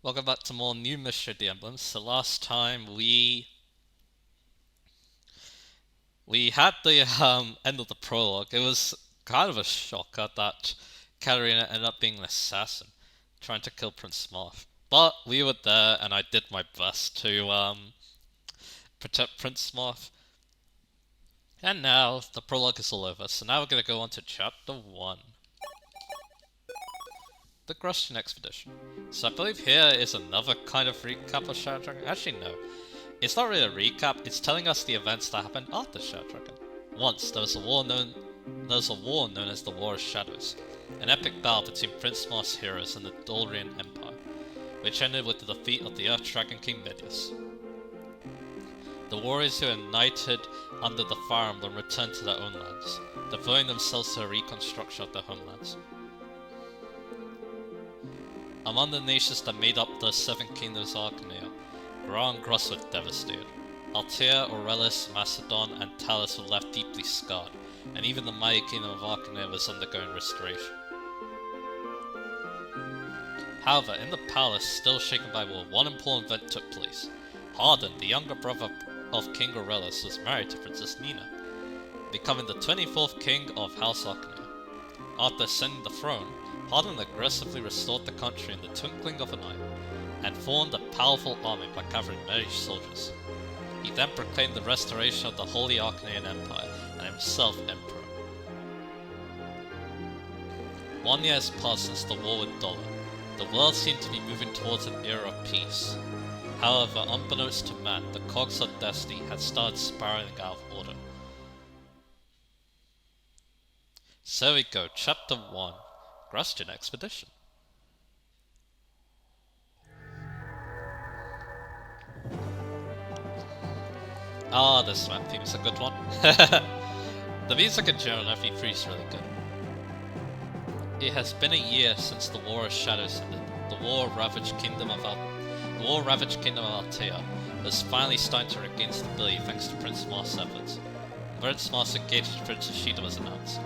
Welcome back to more new Mystery the Emblems. So last time we had the end of the prologue. It was kind of a shocker that Katarina ended up being an assassin, trying to kill Prince Marth. But we were there, and I did my best to protect Prince Marth. And now the prologue is all over. So now we're gonna go on to chapter 1. The Grustion Expedition. So I believe here is another kind of recap of Shadow Dragon. Actually, no. It's not really a recap, it's telling us the events that happened after Shadow Dragon. Once, there was a war known as the War of Shadows, an epic battle between Prince Marth's heroes and the Dorian Empire, which ended with the defeat of the Earth Dragon King Medius. The warriors who were united under the Fire Emblem returned to their own lands, devoting themselves to the reconstruction of their homelands. Among the nations that made up the Seven Kingdoms of Arcania, Ra and Grus were devastated. Altea, Aurelis, Macedon, and Talus were left deeply scarred, and even the mighty kingdom of Arcania was undergoing restoration. However, in the palace, still shaken by war, one important event took place. Hardin, the younger brother of King Aurelis, was married to Princess Nina, becoming the 24th king of House Arcania. After ascending the throne, Hardin aggressively restored the country in the twinkling of an eye, and formed a powerful army by gathering many soldiers. He then proclaimed the restoration of the Holy Arcanian Empire, and himself Emperor. 1 year has passed since the war with Dollar. The world seemed to be moving towards an era of peace. However, unbeknownst to man, the cogs of destiny had started spiraling out of order. So we go, Chapter 1, Grustion Expedition. Ah, this map theme is a good one. The music in general in FE3 is really good. It has been a year since the War of Shadows ended. The war ravaged kingdom of Altea was finally starting to regain stability thanks to Prince Marth's efforts. Prince Marth's engagement with Princess Shida was announced,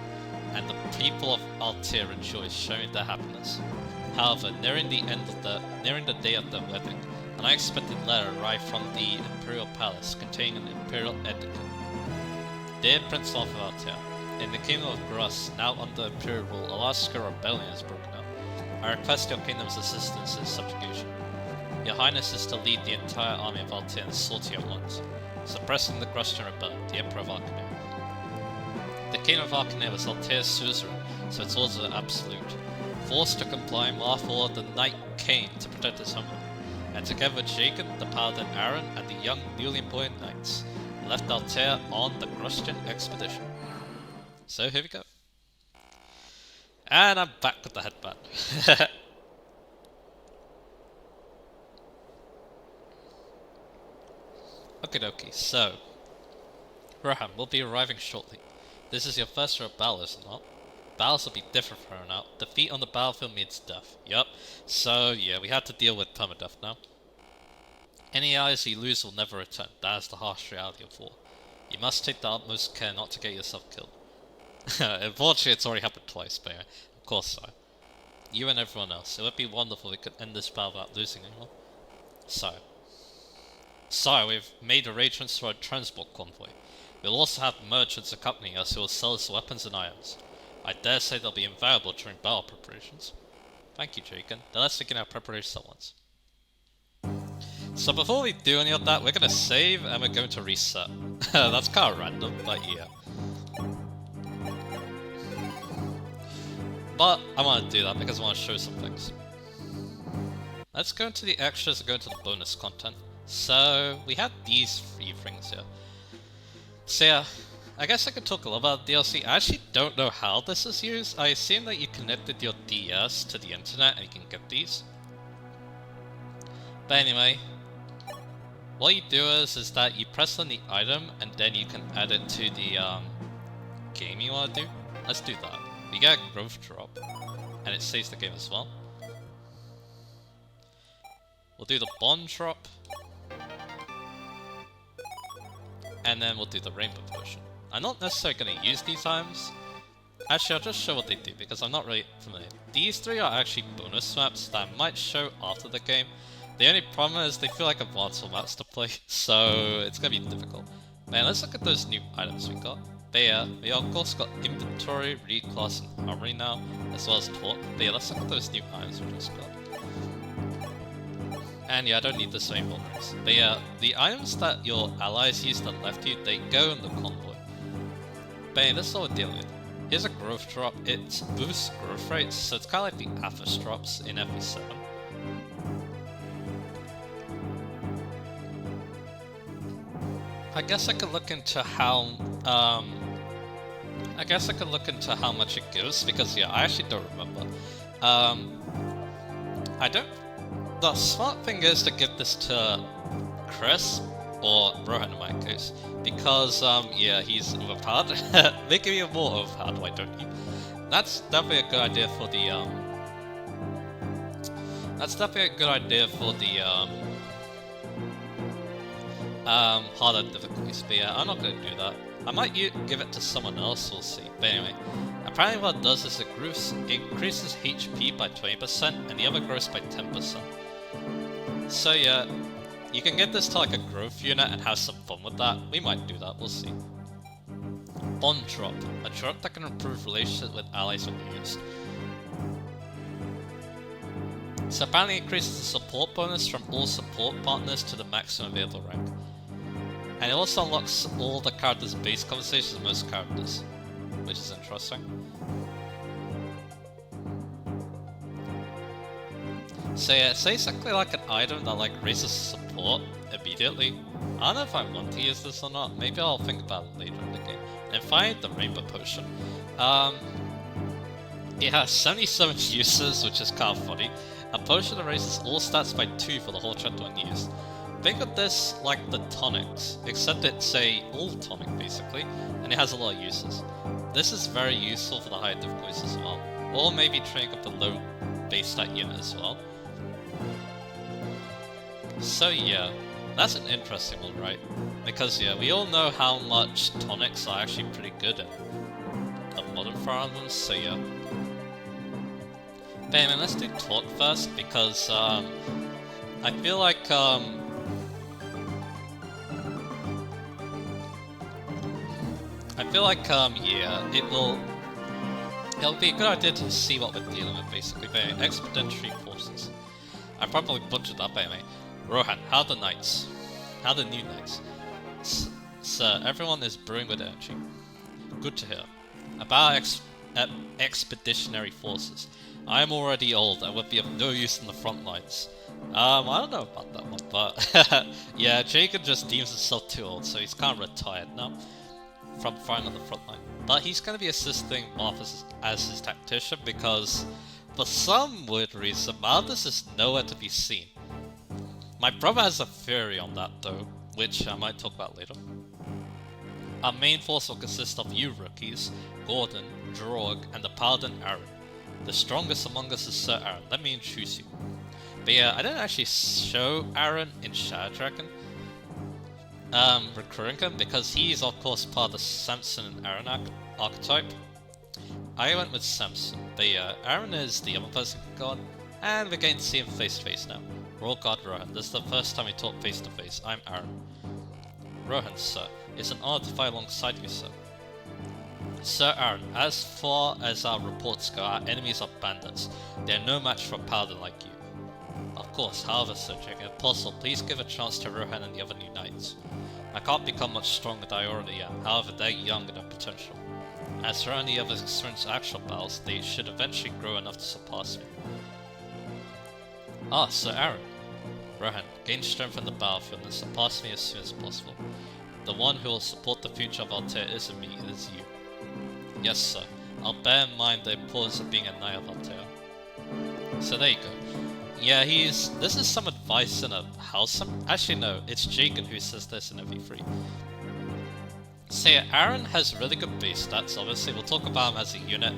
and the people of Altea rejoiced, showing their happiness. However, nearing the day of their wedding, an unexpected letter arrived from the Imperial Palace containing an Imperial edict. Dear Prince of Altea, in the kingdom of Grus, now under Imperial rule, a large-scale rebellion has broken out. I request your kingdom's assistance in subjugation. Your Highness is to lead the entire army of Altea and sortie at once, suppressing the Grustion rebellion, the Emperor of Arcania. The Kingdom of Arcania was Altea's suzerain, so its orders are absolute. Forced to comply, Marth ordered the Knight Cain to protect his homeland, and together with Jacob, the Paladin Aaron, and the young newly employed knights, left Altea on the Grustion expedition. So here we go. And I'm back with the headband. Okie dokie, so Rohan will be arriving shortly. This is your first row of battle, is it not? Battles will be different from here on out. Defeat on the battlefield means death. Yup. So yeah, we had to deal with permadeath now. Any allies you lose will never return. That is the harsh reality of war. You must take the utmost care not to get yourself killed. Unfortunately, it's already happened twice, but anyway, of course so. You and everyone else. It would be wonderful if we could end this battle without losing anyone. So, we've made arrangements for a transport convoy. We'll also have merchants accompanying us who will sell us weapons and items. I dare say they'll be invaluable during battle preparations. Thank you, Jacob. Then let's begin our preparations at once. So before we do any of that, we're gonna save and we're going to reset. That's kind of random, but yeah. But I want to do that because I want to show some things. Let's go into the extras and go into the bonus content. So we had these 3 things here. So yeah, I guess I could talk a little about DLC. I actually don't know how this is used. I assume that you connected your DS to the internet and you can get these. But anyway, what you do is that you press on the item and then you can add it to the game you want to do. Let's do that. You get a growth drop and it saves the game as well. We'll do the bond drop. And then we'll do the rainbow potion. I'm not necessarily going to use these items, Actually, I'll just show what they do because I'm not really familiar. These three are actually bonus maps that I might show after the game. The only problem is they feel like advanced maps to play, so it's gonna be difficult. Man, let's look at those new items we got. There, we of course got inventory, reclass, and armory now, as well as torque. There, let's look at those new items we just got. And yeah, I don't need the same vulnerables. But yeah, the items that your allies use that left you, they go in the convoy. But yeah, this is what we're dealing with. Here's a growth drop. It boosts growth rates, so it's kind of like the Athos drops in FE7. I guess I could look into how much it gives, because yeah, I actually don't remember. I don't. The smart thing is to give this to Chris or Rohan in my case, because yeah, he's overpowered. Making me more overpowered, why don't you? That's definitely a good idea for the harder difficulties. But yeah, I'm not gonna do that. I might give it to someone else, we'll see. But anyway, apparently what it does is it increases HP by 20% and the other grows by 10%. So yeah, you can get this to like a growth unit and have some fun with that. We might do that, we'll see. Bond drop, a drop that can improve relationships with allies when used. So apparently it increases the support bonus from all support partners to the maximum available rank. And it also unlocks all the characters' base conversations with most characters, which is interesting. So yeah, it's basically like an item that like raises support immediately. I don't know if I want to use this or not, maybe I'll think about it later in the game. And finally, the Rainbow Potion. It has 77 uses, which is kind of funny. A potion that raises all stats by 2 for the whole chapter when used. Think of this like the tonics, except it's a all tonic basically, and it has a lot of uses. This is very useful for the higher difficulties as well, or maybe training up the low base stat unit as well. So yeah, that's an interesting one, right? Because yeah, we all know how much tonics are actually pretty good in the modern Fire Emblems, so yeah. But anyway, let's do torque first, because I feel like yeah, it'll be a good idea to see what we're dealing with basically. But anyway, expeditionary forces. I probably butchered that, but anyway. Rohan, how are the knights? How are the new knights? Sir, everyone is brewing with energy. Good to hear. About expeditionary forces. I am already old and would be of no use in the front lines. I don't know about that one, but yeah, Jacob just deems himself too old, so he's kind of retired now from fighting on the front line. But he's going to be assisting Marthas as his tactician because, for some weird reason, Marthas is nowhere to be seen. My brother has a theory on that though, which I might talk about later. Our main force will consist of you rookies, Gordon, Droog, and the Paladin Aaron. The strongest among us is Sir Aaron, let me introduce you. But yeah, I didn't actually show Aaron in Shadow Dragon, recruiting him, because he's of course part of the Samson and Aaron archetype. I went with Samson, but yeah, Aaron is the other person god, and we're getting to see him face to face now. Royal God Rohan, this is the first time we talk face to face. I'm Aaron. Rohan, sir, it's an honor to fight alongside you, sir. Sir Aaron, as far as our reports go, our enemies are bandits. They are no match for a paladin like you. Of course, however, Sir Jacob, if possible, please give a chance to Rohan and the other new knights. I can't become much stronger than I already am, however, they're young and have potential. As for any others experience actual battles, they should eventually grow enough to surpass me. Ah, Sir Aaron. Rohan, gain strength in the battlefield and surpass me as soon as possible. The one who will support the future of Altair isn't me, it is you. Yes, sir. I'll bear in mind the importance of being a knight of Altair. So there you go. Yeah, this is some advice in a house. Actually, no, it's Jagan who says this in FE3. So yeah, Aaron has really good base stats, obviously. We'll talk about him as a unit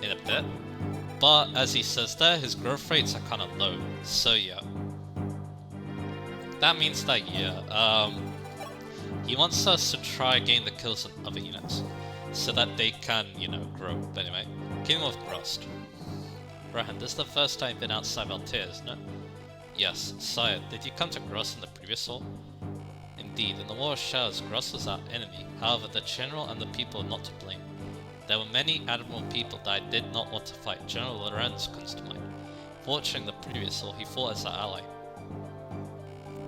in a bit. But as he says there, his growth rates are kind of low. So yeah. That means that, yeah, he wants us to try getting the kills on other units. so that they can, you know, grow. But anyway, Kingdom of Grost. Rohan, this is the first time you've been outside of Altair, isn't it? Yes. Sire, did you come to Grost in the previous war? Indeed, in the War of Shadows, Grost was our enemy. However, the General and the people are not to blame. There were many admirable people that I did not want to fight. General Lorenz comes to mind. Fortunately, in the previous war, he fought as our ally.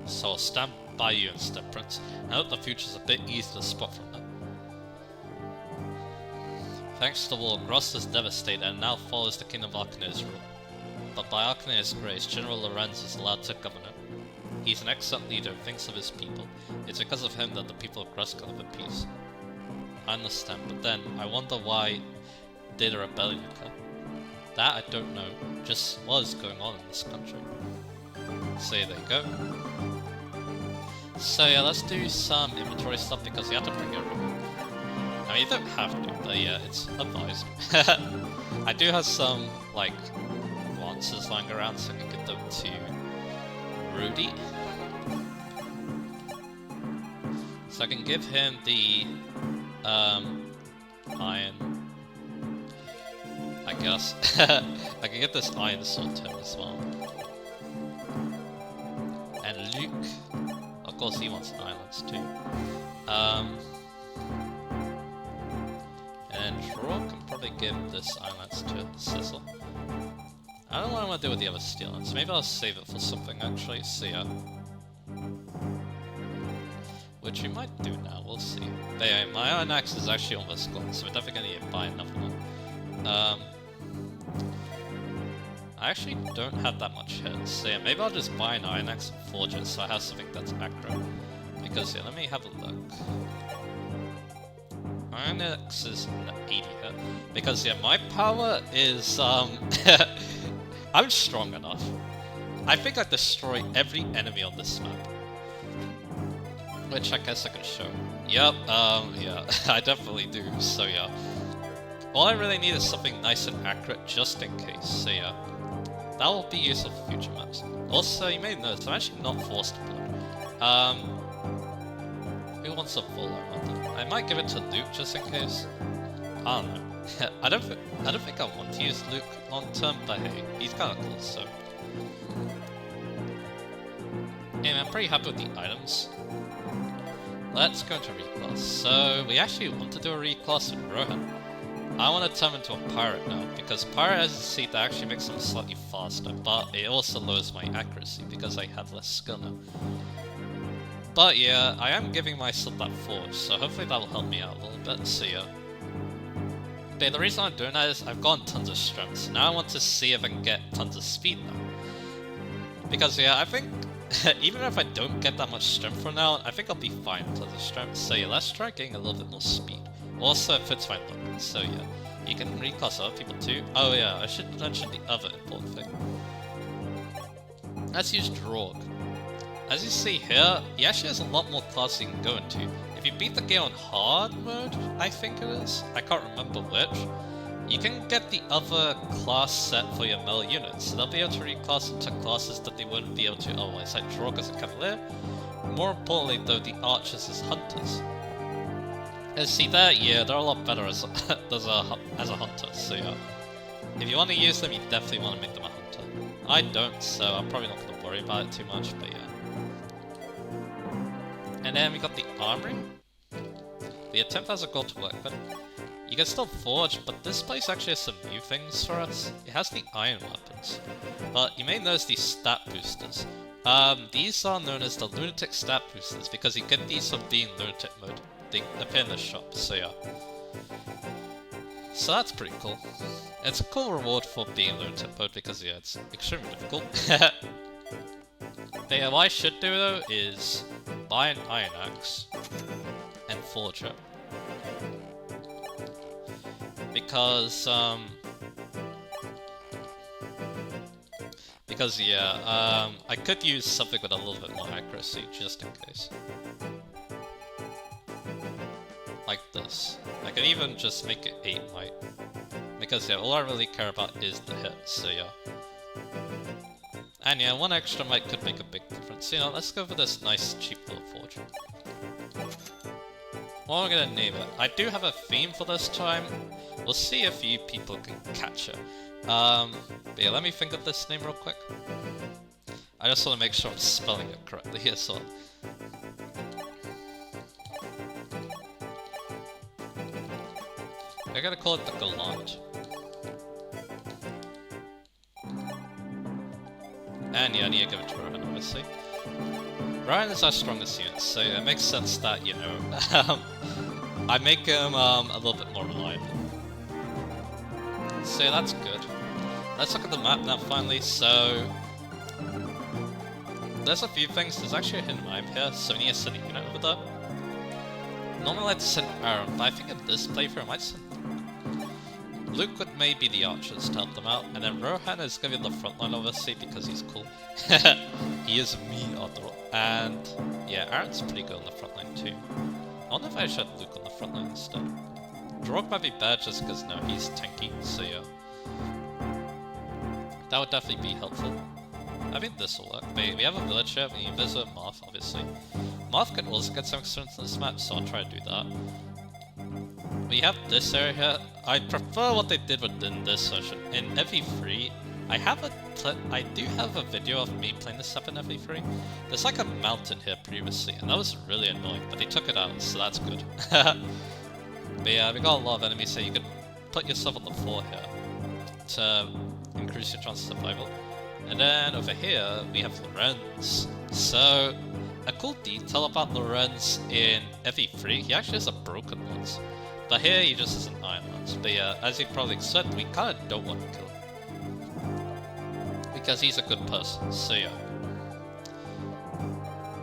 So I'll stand by you instead, Prince. I hope the future's a bit easier to spot from now. Thanks to the war, Grost is devastated and now follows the King of Arcanea's rule. But by Arcanea's grace, General Lorenz is allowed to govern it. He's an excellent leader and thinks of his people. It's because of him that the people of Grost can live at peace. I understand, but then I wonder why did a rebellion occur? That I don't know, just what is going on in this country. So yeah, there you go. So yeah, let's do some inventory stuff because you have to bring everything. I mean, you don't have to, but yeah, it's advised. I do have some, like, lancers lying around so I can get them to Rudy. So I can give him the iron, I guess. I can get this iron sword to him as well. And Luke, of course he wants an islands too. And Troll can probably give this islands to Sizzle. I don't know what I want to do with the other steel ones. Maybe I'll save it for something actually. So yeah. Which we might do now, we'll see. But yeah, my iron axe is actually almost gone, so we're definitely going to need to buy another one. I actually don't have that much hits, so yeah, maybe I'll just buy an iron axe and forge it so I have something that's accurate. Because yeah, let me have a look. Iron axe is an 80 hit. Because yeah, my power is, I'm strong enough. I think I destroy every enemy on this map. Which I guess I can show. Yep, yeah, I definitely do, so yeah. All I really need is something nice and accurate just in case, so yeah. That will be useful for future maps. Also, you may notice, I'm actually not forced to blood. Who wants a full I wonder? I might give it to Luke just in case. I don't know. I don't think I want to use Luke long term, but hey, he's kinda cool, so. Anyway, I'm pretty happy with the items. Let's go into reclass. So, we actually want to do a reclass with Rohan. I want to turn him into a pirate now, because pirate has a seat that actually makes him slightly faster, but it also lowers my accuracy because I have less skill now. But yeah, I am giving myself that forge, so hopefully that will help me out a little bit, so yeah. Okay, the reason I'm doing that is I've gotten tons of strength, so now I want to see if I can get tons of speed now. Because yeah, I think even if I don't get that much strength for now, I think I'll be fine with tons of strength, so yeah, let's try getting a little bit more speed. Also, it fits my look, so yeah. You can reclass other people too. Oh yeah, I should mention the other important thing. Let's use Drog. As you see here, he actually has a lot more classes you can go into. If you beat the game on hard mode, I think it is, I can't remember which, you can get the other class set for your melee units, so they'll be able to reclass into classes that they wouldn't be able to otherwise, like Drog as a Cavalier. More importantly though, the Archers as Hunters. And see that, yeah, they're a lot better as a hunter, so yeah. If you want to use them, you definitely want to make them a hunter. I don't, so I'm probably not going to worry about it too much, but yeah. And then we got the armory. We have 10,000 gold to work with. You can still forge, but this place actually has some new things for us. It has the iron weapons. But you may notice these stat boosters. These are known as the lunatic stat boosters because you get these from being lunatic mode. They appear in the shop, so yeah. So that's pretty cool. It's a cool reward for being lunatic mode because yeah, it's extremely difficult. But yeah, what I should do though is buy an iron axe and forge it. Because yeah, I could use something with a little bit more accuracy just in case. Like this. I can even just make it 8 might. Because yeah, all I really care about is the hit, so yeah. And yeah, 1 extra might could make a big difference. You know, let's go for this nice cheap little forge. What am I gonna name it? I do have a theme for this time. We'll see if you people can catch it. But yeah, let me think of this name real quick. I just want to make sure I'm spelling it correctly here, so... I gotta call it the Gallant. And yeah, I need to give it to Rohan, obviously. Rohan is our strongest unit, so it makes sense that, you know, I make him a little bit more reliable. So yeah, that's good. Let's look at the map now, finally. So there's a few things. There's actually a hidden map here, so we need to send a unit over there. Normally I like to send Aaron, but I think in this playthrough I might send Luke would maybe the archers to help them out, and then Rohan is going to be in the front line, obviously, because he's cool. He is me, after all. And yeah, Aaron's pretty good on the front line too. I wonder if I should have Luke on the front line instead. Drog might be bad just because, no, he's tanky, so yeah. That would definitely be helpful. I think this will work. But we have a village here, we visit Marth, obviously. Marth can also get some experience in this match, so I'll try to do that. We have this area here. I prefer what they did within this version. In FE3, I do have a video of me playing this up in FE3. There's like a mountain here previously, and that was really annoying, but they took it out, so that's good. But yeah, we got a lot of enemies, so you could put yourself on the floor here to increase your chance of survival. And then over here, we have Lorenz. So, a cool detail about Lorenz in FE3, he actually has a broken lance. But here he just has an iron lance. But yeah, as you probably expect, we kind of don't want to kill him. Because he's a good person, so yeah.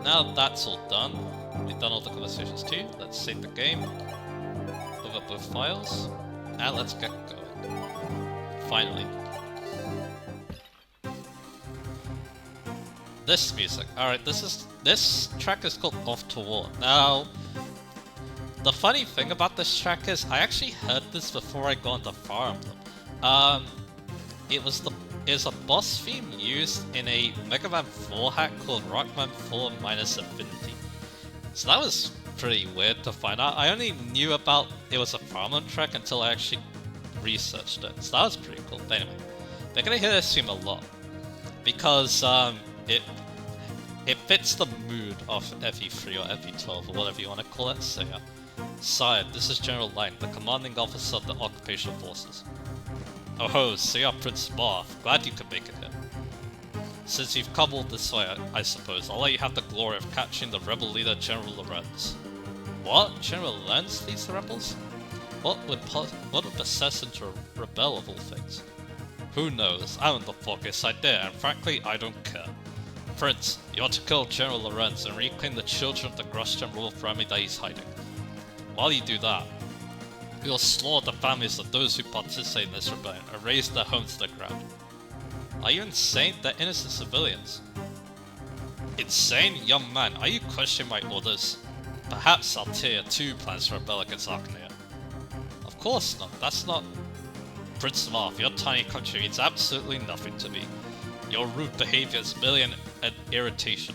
Now that's all done, we've done all the conversations too, let's save the game. Over both files, and let's get going. Finally. This music. Alright, this track is called Off to War. Now, the funny thing about this track is I actually heard this before I got into Fire Emblem. It was a boss theme used in a Mega Man 4 hack called Rockman 4 minus Affinity. So that was pretty weird to find out. I only knew about it was a Fire Emblem track until I actually researched it. So that was pretty cool. But anyway, they're gonna hear this theme a lot because it fits the mood of FE3 or FE12 or whatever you want to call it. So yeah. Sire, this is General Lang, the commanding officer of the Occupational Forces. Oh ho, so you're Prince Marth. Glad you could make it here. Since you've come all this way, I suppose, I'll let you have the glory of catching the rebel leader, General Lorenz. What? General Lorenz leads the rebels? What would possess him to rebel of all things? Who knows? I haven't the foggiest idea, and frankly, I don't care. Prince, you ought to kill General Lorenz and reclaim the children of the Grushan royal family that he's hiding. While you do that, we will slaughter the families of those who participate in this rebellion and raze their homes to the ground. Are you insane? They're innocent civilians. Insane? Young man, are you questioning my orders? Perhaps Altair too plans to rebel against Arcania. Of course not, that's not... Prince Marth, your tiny country means absolutely nothing to me. Your rude behavior is merely an irritation.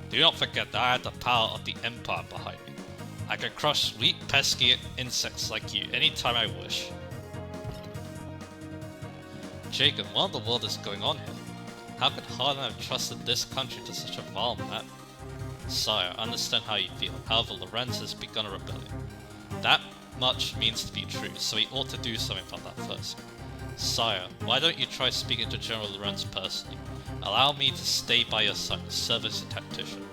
Do not forget that I have the power of the Empire behind me. I can crush weak, pesky insects like you anytime I wish. Jacob, what in the world is going on here? How could Harlan have trusted this country to such a vile man? Sire, I understand how you feel. However, Lorenz has begun a rebellion. That much means to be true, so he ought to do something about that first. Sire, why don't you try speaking to General Lorenz personally? Allow me to stay by your side, serve as a tactician.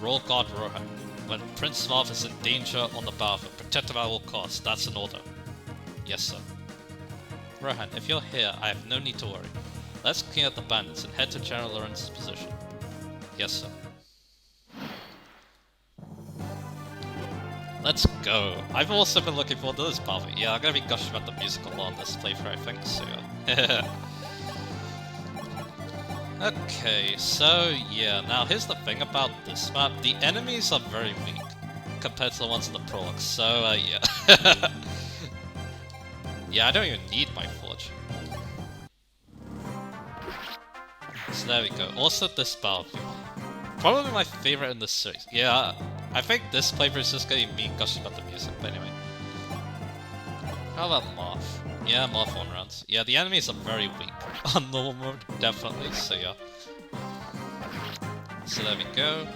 Royal Guard Rohan, when Prince Marth is in danger on the battlefield, protect him at all costs. That's an order. Yes, sir. Rohan, if you're here, I have no need to worry. Let's clean up the bandits and head to General Lorenz's position. Yes, sir. Let's go. I've also been looking forward to this battle. Yeah, I'm gonna be gushing about the music a lot on this playthrough, I think, so yeah. Okay, so yeah, now here's the thing about this map. The enemies are very weak compared to the ones in the prologue, so yeah. Yeah, I don't even need my forge. So there we go. Also this battlefield. Probably my favorite in this series. Yeah, I think this flavor is just gonna be me gushing about the music, but anyway. How about Moth? Yeah, Moth 1 rounds. Yeah, the enemies are very weak on normal mode, definitely, so yeah. So there we go.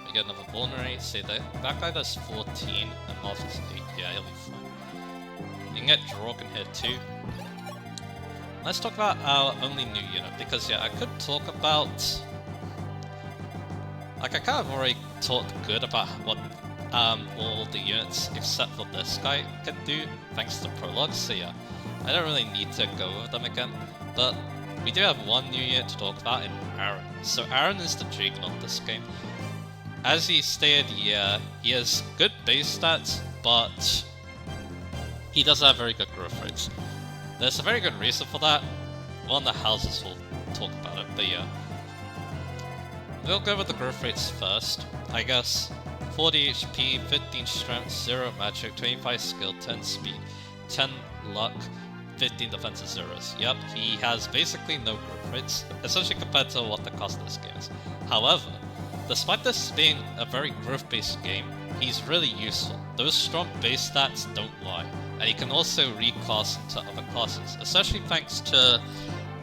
We get another vulnerary. See, that guy does 14 and Moth is 8. Yeah, he'll be fine. You can get Draken here too. Let's talk about our only new unit, because yeah, I could talk about... Like, I kind of already talked good about what all the units except for this guy can do, thanks to prologues, so yeah, I don't really need to go over them again, but we do have one new unit to talk about in Aaron. So Aaron is the Juggernaut this game. As he stated, yeah, he has good base stats, but he doesn't have very good growth rates. There's a very good reason for that. One of the houses will talk about it, but yeah. We'll go with the growth rates first, I guess. 40 HP, 15 strength, 0 magic, 25 skill, 10 speed, 10 luck, 15 defensive zeros. Yep, he has basically no growth rates, essentially compared to what the cost of this game is. However, despite this being a very growth-based game, he's really useful. Those strong base stats don't lie, and he can also reclass into other classes, especially thanks to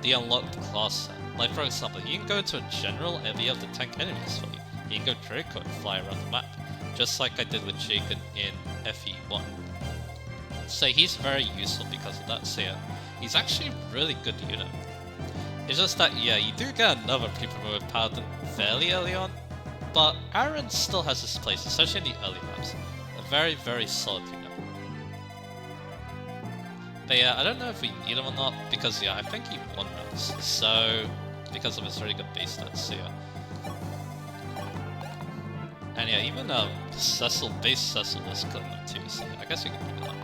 the unlocked class set. Like for example, you can go into a general and be able to tank enemies for you. You can go Draco and fly around the map, just like I did with Jacob in FE1. So he's very useful because of that, so yeah, he's actually a really good unit. It's just that, yeah, you do get another pre-promoted Paladin fairly early on, but Aaron still has his place, especially in the early maps. A very, very solid unit. But yeah, I don't know if we need him or not, because yeah, I think he won rounds, so because of his very good base stats, so yeah. And yeah, even Cecil, base Cecil is killing them too, so yeah, I guess we can do that.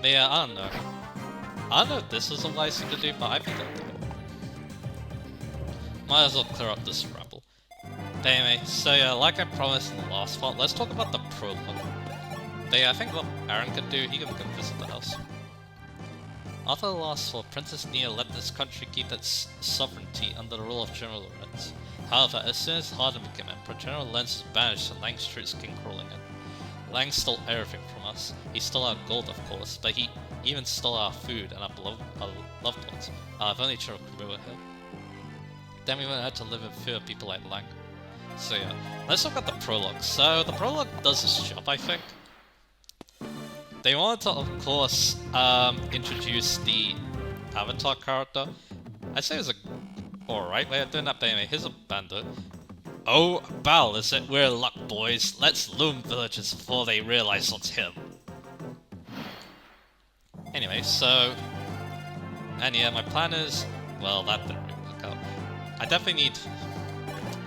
But yeah, I don't know. I don't know if this is a wise thing to do, but I think I'll do it. Might as well clear up this rabble. But anyway, so yeah, like I promised in the last part, let's talk about the prologue. But yeah, I think what Aaron can do, he can go visit the house. After the last war, Princess Nia let this country keep its sovereignty under the rule of General Lorenz. However, as soon as Harden became emperor, General Lorenz was banished and Lang Streets came crawling in. Lang stole everything from us. He stole our gold, of course, but he even stole our food and our loved ones. I've only children we were here. Then we went out to live in fear of people like Lang. So yeah, let's talk about the prologue. So the prologue does its job, I think. They wanted to, of course, introduce the Avatar character. I'd say it was a alright way of doing that, but anyway, here's a bandit. Oh, Bal, is it? We're in luck, boys. Let's loom villagers before they realize what's him. Anyway, so... And yeah, my plan is... Well, that didn't really work out. I definitely need...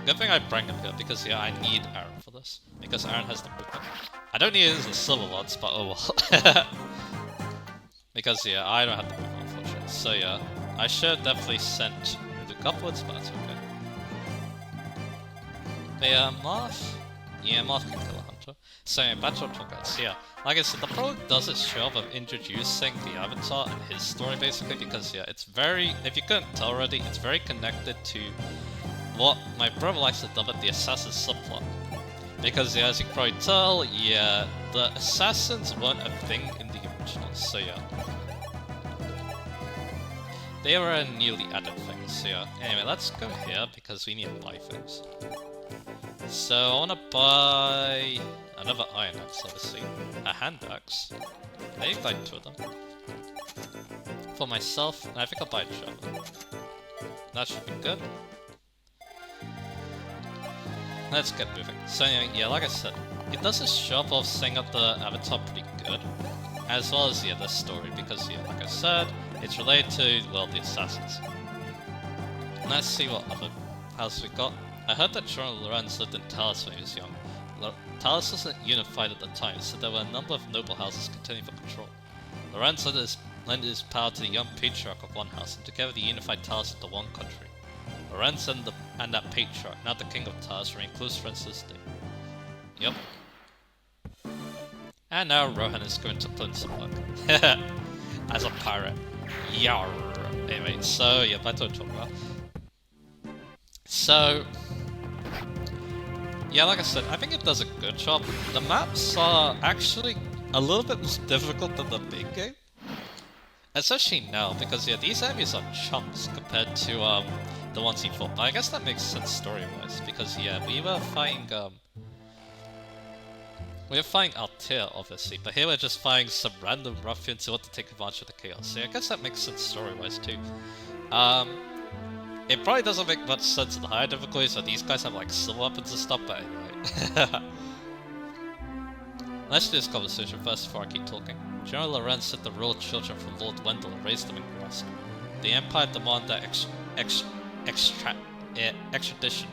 Good thing I bring him here, because yeah, I need Aaron for this. Because Aaron has the movement. I don't need it as the Silver Lords, but oh well. Because yeah, I don't have the movement, unfortunately. So yeah, I should definitely send Luke upwards, but that's okay. But yeah, Marth? Yeah, Marth can kill a hunter. So yeah, back to our talk. So yeah, like I said, the prologue does its job of introducing the Avatar and his story basically, because yeah, it's very, if you couldn't tell already, it's very connected to what my brother likes to dub it the Assassin's subplot. Because yeah, as you can probably tell, yeah, the assassins weren't a thing in the originals, so yeah. They were a newly added thing, so yeah. Anyway, let's go here because we need to buy things. So I wanna buy another iron axe, obviously. A hand axe. I buy 2 of them. For myself, and I think I'll buy a javelin. That should be good. Let's get moving. So yeah, like I said, it does its job of setting up the Avatar pretty good, as well as yeah, the story, because yeah, like I said, it's related to, well, the assassins. Let's see what other houses we got. I heard that General Lorenz lived in Talos when he was young. Talos wasn't unified at the time, so there were a number of noble houses contending for control. Lorenz lent his power to the young patriarch of one house, and together they unified Talos into one country. Lorenz and that patriarch, now the king of Talos, remain close friends to this day. Yep. And now Rohan is going to put in some work. As a pirate. Yarr. Anyway, so yeah, back to what I'm talking about. So yeah, like I said, I think it does a good job. The maps are actually a little bit more difficult than the main game. Especially now, because yeah, these enemies are chumps compared to the ones he fought. But I guess that makes sense story-wise, because yeah, we were fighting Altair, obviously, but here we're just fighting some random ruffians who want to take advantage of the chaos. So yeah, I guess that makes sense story-wise too. It probably doesn't make much sense in the higher difficulties, so these guys have like silver weapons and stuff, but anyway. Let's do this conversation first before I keep talking. General Lorenz sent the royal children from Lord Wendell and raised them in Grasp. The Empire demanded extradition,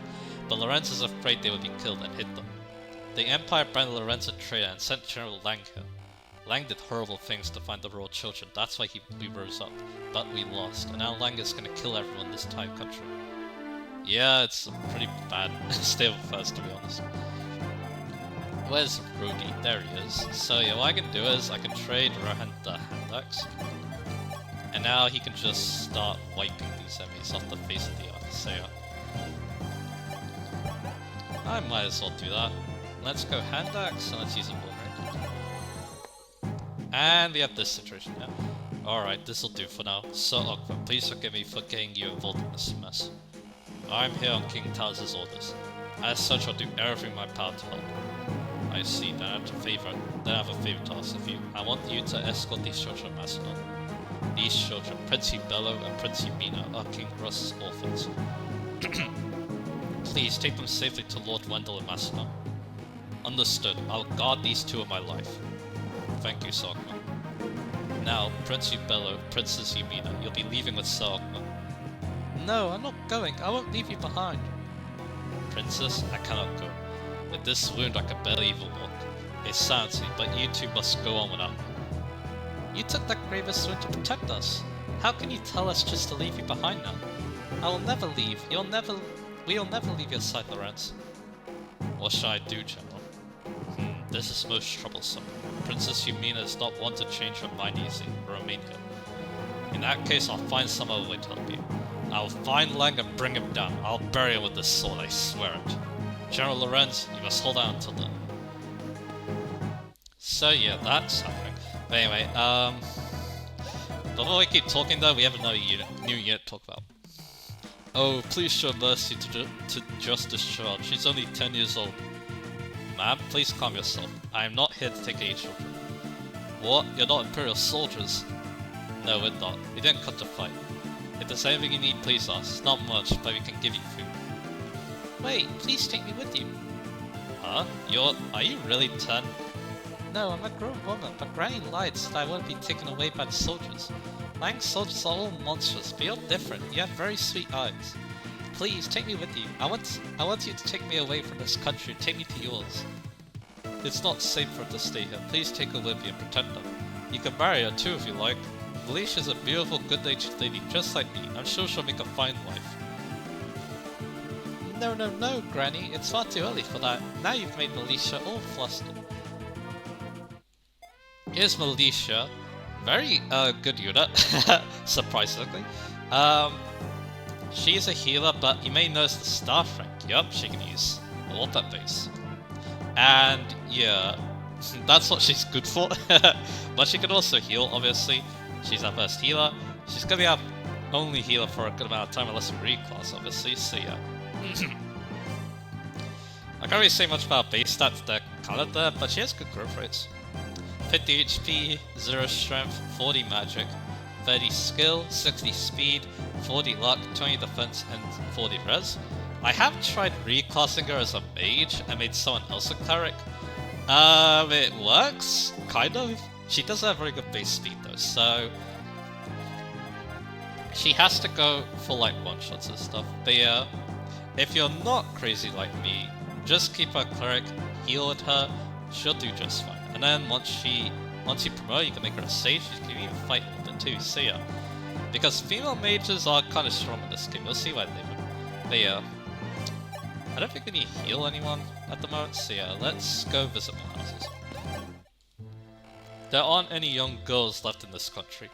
but Lorenz is afraid they would be killed and hid them. The Empire branded Lorenz a traitor and sent General Lang here. Lang did horrible things to find the royal children, that's why we rose up. But we lost, and now Lang is gonna kill everyone in this entire country. Yeah, it's a pretty bad state of affairs, to be honest. Where's Rudy? There he is. So yeah, what I can do is I can trade Rohan the hand axe, and now he can just start wiping these enemies off the face of the earth. So yeah, I might as well do that. Let's go hand axe and let's use a boomerang. And we have this situation now. Alright, this'll do for now. So Ogva, please forgive me for getting you involved in this mess. I'm here on King Tal's orders. As such, I'll do everything in my power to help. I see, then I have a favor to ask of you. I want you to escort these children to Macedon. These children, Prince Bello and Prince Mina, are King Russ's orphans. Please take them safely to Lord Wendell in Macedon. Understood. I'll guard these two of my life. Thank you, Sogma. Now, Prince Bello, Princess Yumina, you'll be leaving with Sogma. No, I'm not going. I won't leave you behind. Princess, I cannot go. With this wound, I can barely even walk. It sounds me, but you two must go on without me. You took that grievous wound to protect us. How can you tell us just to leave you behind now? I will never leave. We'll never leave your side, Lorenz. What shall I do, General? This is most troublesome. Princess Yumina does not want to change her mind easily, or remain here. In that case, I'll find some other way to help you. I'll find Lang and bring him down. I'll bury him with this sword, I swear it. General Lorenz, you must hold out until then. So yeah, that's happening. But anyway, before we keep talking though, we have another new unit to talk about. Oh, please show mercy to Justice Charles. She's only 10 years old. Ma'am, please calm yourself. I am not here to take any children. What? You're not Imperial soldiers? No, we're not. We didn't come to fight. If there's anything you need, please ask. Not much, but we can give you food. Wait, please take me with you. Huh? Are you really 10? No, I'm a grown woman, but Granny lied so that I wouldn't be taken away by the soldiers. Lang's soldiers are all monstrous, but you're different. You have very sweet eyes. Please, take me with you. I want you to take me away from this country and take me to yours. It's not safe for her to stay here. Please take her with you and protect her. You can marry her too if you like. Felicia's a beautiful, good-natured lady just like me. I'm sure she'll make a fine wife. No, Granny. It's far too early for that. Now you've made Felicia all flustered. Here's Felicia. Very good unit, surprisingly. She's a healer, but you may notice the staff rank. Yup, she can use a water base. And yeah, that's what she's good for. But she can also heal, obviously. She's our first healer. She's gonna be our only healer for a good amount of time unless we reclass, obviously, so yeah. I can't really say much about base stats, they're kind of there, but she has good growth rates. 50 HP, 0 strength, 40 magic, 30 skill, 60 speed, 40 luck, 20 defense, and 40 res. I have tried reclassing her as a mage and made someone else a cleric. It works, kind of. She does have very good base speed though, so she has to go for like one-shots and stuff. But yeah, if you're not crazy like me, just keep her cleric, heal at her, she'll do just fine. And then once you promote, you can make her a sage, you can even fight a little bit too, so yeah. Because female mages are kind of strong in this game, you'll see why they would. But yeah, I don't think we need to heal anyone at the moment, so yeah, let's go visit more houses. There aren't any young girls left in this country.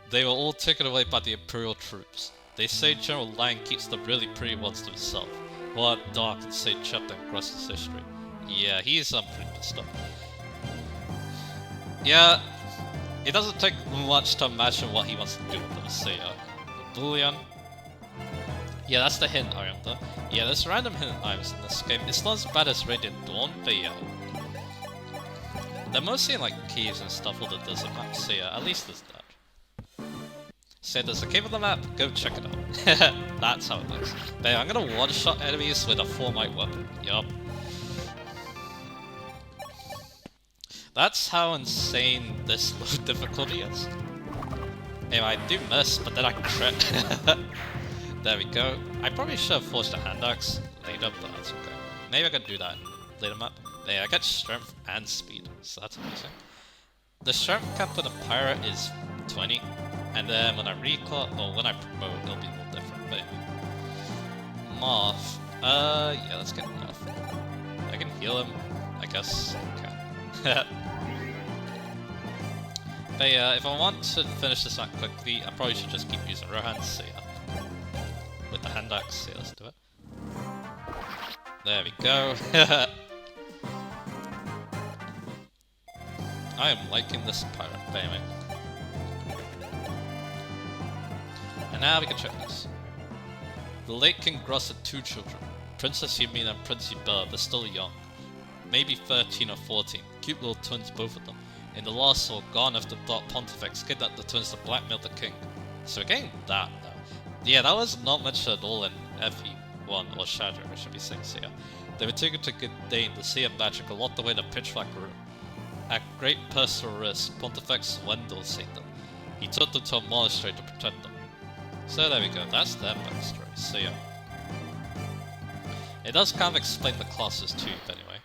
They were all taken away by the Imperial troops. They say General Lang keeps the really pretty ones to himself. What a dark and sad chapter in Gross's history. Yeah, he's pretty pissed off. Yeah, it doesn't take much to imagine what he wants to do with them. So bullion. Yeah, that's the hidden item though. Yeah, there's random hidden items in this game. It's not as bad as Radiant Dawn, but yeah. They're mostly in like caves and stuff or the desert map, so yeah, at least there's that. So there's a cave on the map, go check it out. That's how it looks. But yeah, I'm gonna one-shot enemies with a 4-might weapon. Yup. That's how insane this low difficulty is. Anyway, I do miss, but then I crit. There we go. I probably should have forged a hand axe later, but that's okay. Maybe I could do that in later map. Yeah, I got strength and speed, so that's amazing. The strength cap with a pirate is 20, and then when I recall, or when I promote, it'll be a little different, but anyway. Moth. Yeah, let's get Moth. I can heal him, I guess. Okay. But yeah, if I want to finish this map quickly, I probably should just keep using Rohan, so yeah. With the hand axe, yeah, let's do it. There we go. I am liking this pirate, but anyway. And now we can check this. The late King Gross had 2 children, Princess Yumina and Prince Yubela. They're still young. Maybe 13 or 14. Cute little twins, both of them. In the last war, Garneth the Dark Pontifex kidnapped the twins to blackmail the king. So we're getting that now. Yeah, that was not much at all in FE1 or Shadow, I should be saying, so yeah. They were taken to Gidane, the Sea of Magic, a lot the way to Pitchblack Room. At great personal risk, Pontifex Wendell saved them. He took them to a monastery to protect them. So there we go, that's their backstory, so yeah. It does kind of explain the classes too, but anyway.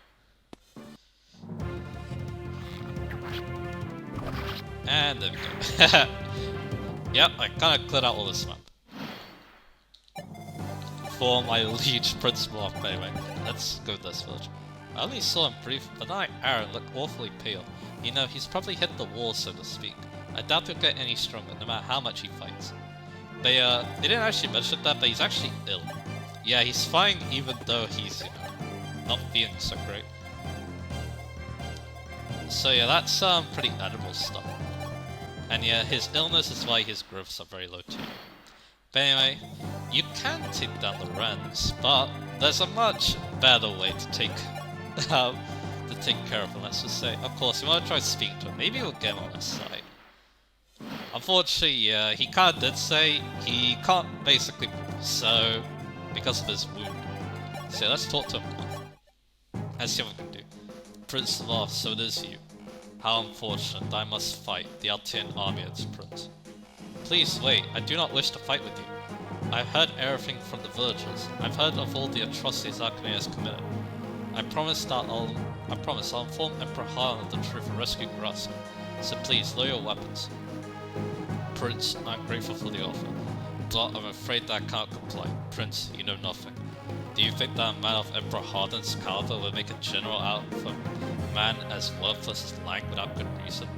And there we go. Yep, I kind of cleared out all this map. For my liege Prince Mark, but anyway, let's go to this village. I only saw him brief, but now Aaron looked awfully pale. You know, he's probably hit the wall, so to speak. I doubt he'll get any stronger, no matter how much he fights. They didn't actually mention that, but he's actually ill. Yeah, he's fine even though he's, you know, not feeling so great. So yeah, that's pretty animal stuff. And yeah, his illness is why his growths are very low too. But anyway, you can take down the Wrens, but there's a much better way to take care of him, let's just say. Of course, we want to try speaking to him. Maybe we'll get him on our side. Unfortunately, yeah, he kind of did say he can't basically move, so because of his wound. So let's talk to him now. Let's see what we can do. Prince Love, so it is you. How unfortunate I must fight the Altian army at Prince. Please wait, I do not wish to fight with you. I've heard everything from the villagers. I've heard of all the atrocities Arcanine has committed. I promise I'll inform Emperor Harlan of the truth and rescue Grasso. So please, lower your weapons. Prince, I'm grateful for the offer, but I'm afraid that I can't comply. Prince, you know nothing. Do you think that a man of Emperor Harden's caliber will make a general out of a man as worthless as Lang without good reason?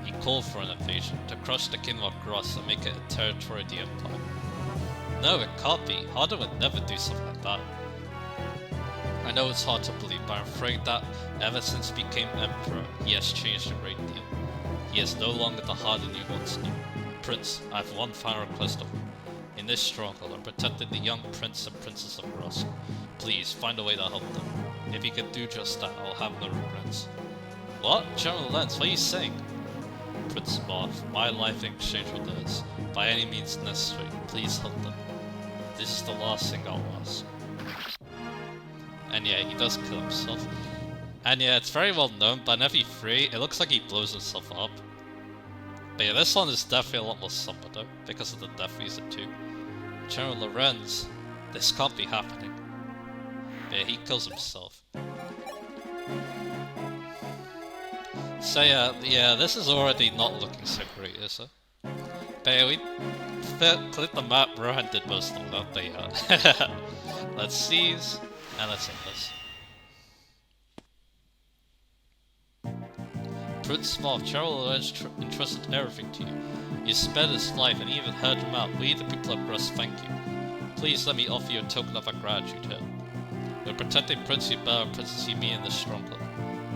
He called for an invasion, to crush the kingdom of Gross and make it a territory of the Empire. No, it can't be. Harden would never do something like that. I know it's hard to believe, but I'm afraid that ever since he became Emperor, he has changed a great deal. He is no longer the Harden you once knew. Prince, I have one final request of you. In this stronghold, I'm protecting the young Prince and Princess of Gross. Please, find a way to help them. If you can do just that, I'll have no regrets. What? General Lenz, what are you saying? Prince Marth, my life in exchange for theirs. By any means necessary, please help them. This is the last thing I'll ask. And yeah, he does kill himself. And yeah, it's very well known, but in FE3, it looks like he blows himself up. But yeah, this one is definitely a lot more somber though, because of the death reason too. General Lorenz, this can't be happening. But yeah, he kills himself. So yeah, this is already not looking so great, is it? But yeah, we clicked the map, Rohan did most of that, but yeah. Let's seize, and let's hit this. Prince Marth, General Lorenz entrusted everything to you. You spared his life and even heard him out. We, the people of Rust, thank you. Please let me offer you a token of our gratitude here. We're protecting Prince Hubert and Princess Yumi in this stronghold.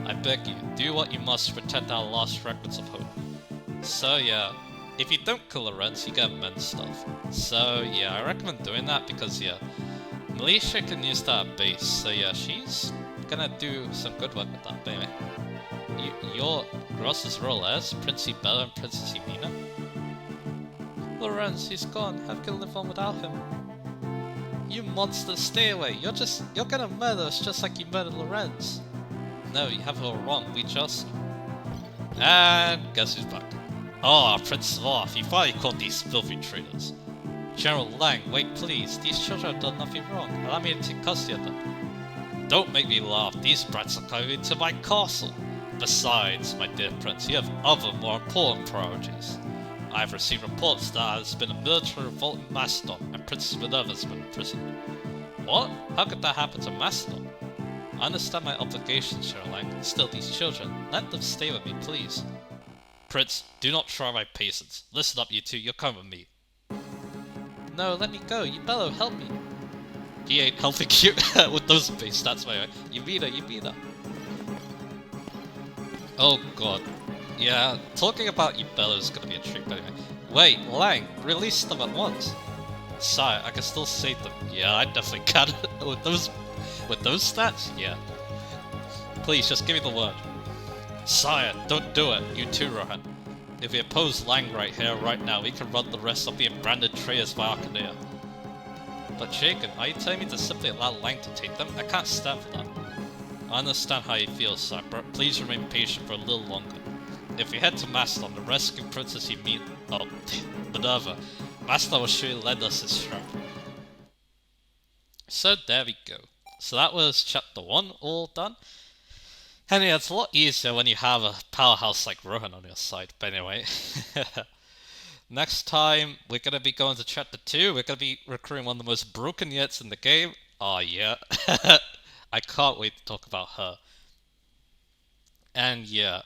I beg you, do what you must to protect our last fragments of hope. So yeah, if you don't kill Lorenz, you get men's stuff. So yeah, I recommend doing that because yeah, Militia can use that at base. So yeah, she's gonna do some good work with that, baby. Your Gross's role as Prince Hubert and Princess Yumina? Lorenz, he's gone. How can I live on without him? You monster, stay away. You're gonna murder us just like you murdered Lorenz. No, you have it all wrong. We just... And guess who's back? Oh, Prince Svarth, you finally caught these filthy traitors. General Lang, wait please. These children have done nothing wrong. Allow me to take custody of them. Don't make me laugh. These brats are coming into my castle. Besides, my dear prince, you have other more important priorities. I have received reports that there has been a military revolt in Macedon, and Princess Minerva has been imprisoned. What? How could that happen to Macedon? I understand my obligations, General Lang. Still, these children, let them stay with me, please. Prince, do not try my patience. Listen up, you two. You're coming with me. No, let me go. Yubello, help me. He ain't helping you with those base stats, my way. Yubina. Oh god. Yeah, talking about Yubello is gonna be a trick, but anyway. Wait, Lang, release them at once. Sire, I can still save them. Yeah, I definitely can. with those stats? Yeah. Please, just give me the word. Sire, don't do it. You too, Rohan. If we oppose Lang right here, right now, we can run the rest of being branded traitors by Arcadia. But Shaken, are you telling me to simply allow Lang to take them? I can't stand for that. I understand how you feel, sir, but please remain patient for a little longer. If we head to Macedon, the rescue princess you meet... Oh, Minerva. Macedon will surely lend us his strength. So there we go. So that was chapter 1 all done. And yeah, it's a lot easier when you have a powerhouse like Rohan on your side. But anyway, next time we're going to be going to chapter 2. We're going to be recruiting one of the most broken units in the game. Oh yeah, I can't wait to talk about her. And yeah,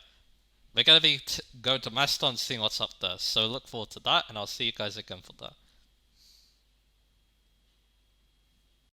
we're going to be going to Macedon, seeing what's up there. So look forward to that, and I'll see you guys again for that.